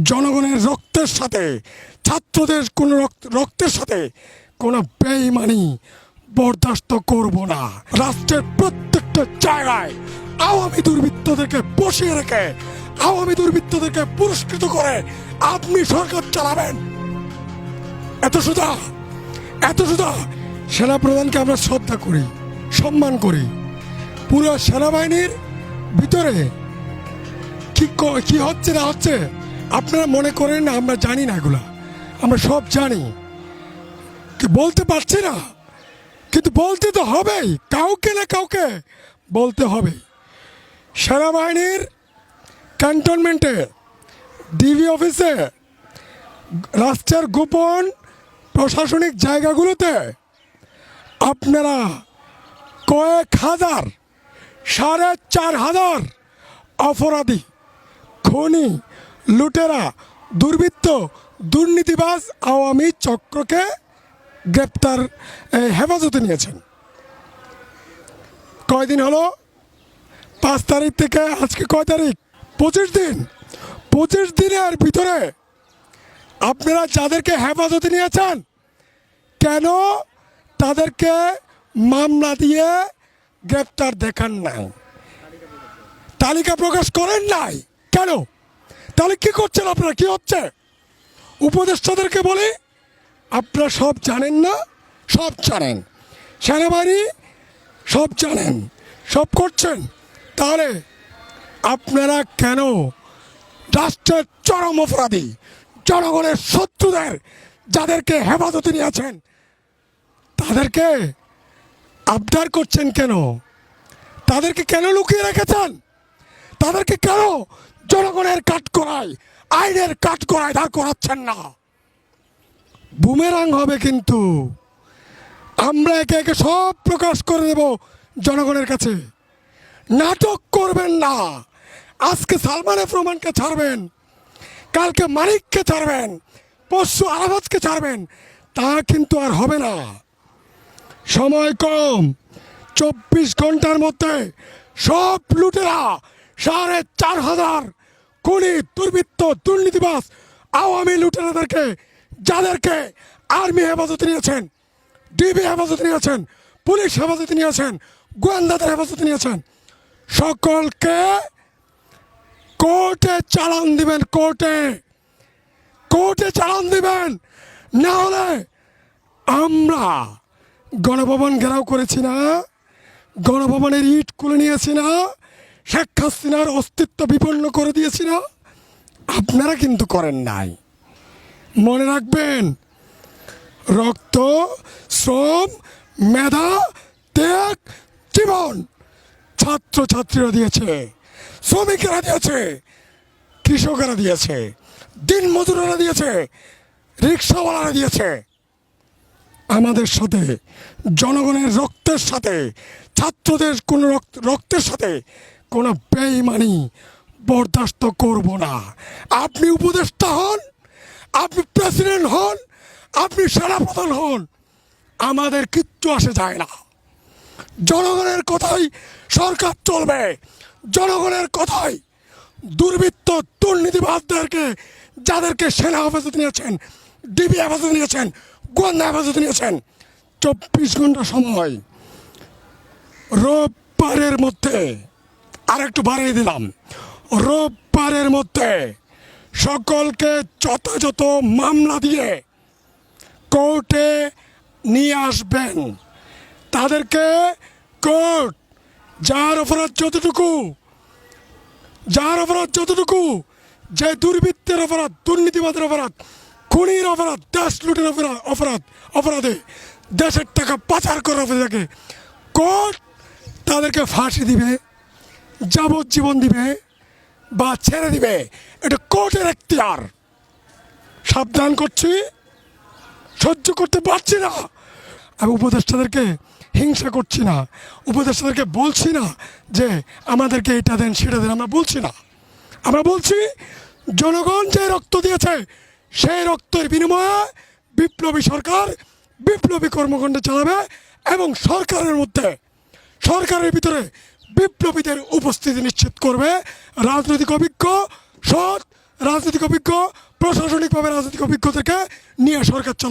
জনগণের রক্তের সাথে ছাত্রদের কোনো রক্তের সাথে কোনো বেইমানি বরদাস্ত করব না। রাষ্ট্রের প্রত্যেকটা জায়গায় আওয়ামী দুর্বৃত্তদেরকে বসিয়ে রেখে আওয়ামী দুর্বৃত্তদেরকে পুরস্কৃত করে আপনি সরকার চালাবেন। এত সোজা। সেনাপ্রধানকে আমরা শ্রদ্ধা করি, সম্মান করি। পুরো সেনাবাহিনীর ভিতরে কি হচ্ছে না হচ্ছে আপনারা মনে করেন না আমরা জানি না, এগুলা আমরা সব জানি, বলতে পারছি না, কিন্তু বলতে তো হবেই, কাউকে না কাউকে বলতে হবে। সেনাবাহিনীর ক্যান্টনমেন্টে, ডিবি অফিসে, রাষ্ট্রের গোপন প্রশাসনিক জায়গাগুলোতে আপনারা কয়েক হাজার, 4,500 অপরাধী, খুনি, লুটেরা, দুর্বৃত্ত, দুর্নীতিবাজ আওয়ামী চক্রকে গ্রেপ্তার হেফাজতে নিয়েছেন। কয়দিন হলো? 5 তারিখ থেকে আজকে কয় তারিখ? 25 দিন। 25 দিনের ভিতরে আপনারা যাদেরকে হেফাজতে নিয়েছেন, কেন তাদেরকে মামলা দিয়ে গ্রেপ্তার দেখান নাই? তালিকা প্রকাশ করেন নাই কেন? তাহলে কি করছেন আপনারা? কি হচ্ছে? উপদেষ্টাদেরকে বলি, আপনারা সব জানেন না? সব জানেন, সেনাবাহিনী সব জানেন, সব করছেন। তাহলে আপনারা কেন রাষ্ট্রের চরম অপরাধী, জনগণের শত্রুদের যাদেরকে হেফাজতে নিয়েছেন তাদেরকে আবদার করছেন কেন? তাদেরকে কেন লুকিয়ে রেখেছেন? তাদেরকে কেন জনগণের কাঠগড়ায়, আইনের কাঠগড়ায় দাঁড় করাচ্ছেন না? বুমেরাং হবে কিন্তু। আমরা একে একে সব প্রকাশ করে দেব জনগণের কাছে। নাটক করবেন না। আজকে সালমান এফ রহমানকে ছাড়বেন, কালকে মানিককে ছাড়বেন, পরশু আরাফাতকে ছাড়বেন, তা কিন্তু আর হবে না। সময় কম। 24 ঘন্টার মধ্যে সব লুটেরা, 4,500 খুনি, দুর্বৃত্ত, দুর্নীতিবাজ আওয়ামী লুটেরাদেরকে, যাদেরকে আর্মি হেফাজতে নিয়েছেন, ডিবি হেফাজতে নিয়েছেন, পুলিশ হেফাজতে নিয়েছেন, গোয়েন্দাদের হেফাজতে নিয়েছেন, সকলকে কোর্টে চালান দিবেন। কোর্টে চালান দিবেন। না হলে আমরা গণভবন ঘেরাও করেছি না, গণভবনের ইট খুলে নিয়েছি না, শেখ হাসিনার অস্তিত্ব বিপন্ন করে দিয়েছি না? আপনারা কিন্তু করেন নাই। মনে রাখবেন, রক্ত, শ্রম, মেধা, ত্যাগ, জীবন ছাত্রছাত্রীরা দিয়েছে, শ্রমিকেরা দিয়েছে, কৃষকেরা দিয়েছে, দিন মজুরেরা দিয়েছে, রিক্সাওয়ালারা দিয়েছে। আমাদের সাথে, জনগণের রক্তের সাথে, ছাত্রদের কোনো রক্তের সাথে কোনো বেইমানি বরদাস্ত করব না। আপনি উপদেষ্টা হন, আপনি প্রেসিডেন্ট হন, আপনি সেনাপ্রধান হন, আমাদের কিচ্ছু আসে যায় না। জনগণের কথাই সরকার চলবে। জনগণের কথাই দুর্বৃত্ত, দুর্নীতিবাজদেরকে, যাদেরকে সেনা হেফাজতে নিয়েছেন, ডিবি হেফাজতে নিয়েছেন, গোয়েন্দা হেফাজতে নিয়েছেন, 24 ঘন্টা সময়। রোববারের মধ্যে, আর একটু বাড়িয়ে দিলাম, রোববারের মধ্যে সকলকে যথাযথ মামলা দিয়ে কোর্টে নিয়ে আসবেন। তাদেরকে কোর্ট যার অপরাধ যতটুকু, যে দুর্বৃত্তের অপরাধ, দুর্নীতিবাদের অপরাধ, খুনির অপরাধ, দেশ লুটের অপরাধে, দেশের টাকা পাচার করার অপরাধে কোর্ট তাদেরকে ফাঁসি দিবে, যাবজ্জীবন দিবে বা ছেড়ে দিবে। এটা কোর্টের এখতিয়ার। সাবধান করছি, সহ্য করতে পারছি না। আমি উপদেষ্টাদেরকে হিংসা করছি না, উপদেষ্টাদেরকে বলছি না যে আমাদেরকে এটা দেন সেটা দেন, আমরা বলছি না। আমরা বলছি জনগণ যে রক্ত দিয়েছে সেই রক্তের বিনিময়ে বিপ্লবী সরকার বিপ্লবী কর্মকাণ্ড চালাবে এবং সরকারের ভিতরে বিপ্লবীদের উপস্থিতি নিশ্চিত করবে। রাজনৈতিক অভিজ্ঞ, সৎ, রাজনৈতিক অভিজ্ঞ, প্রশাসনিকভাবে রাজনৈতিক অভিজ্ঞতাকে নিয়ে সরকার চালাবে।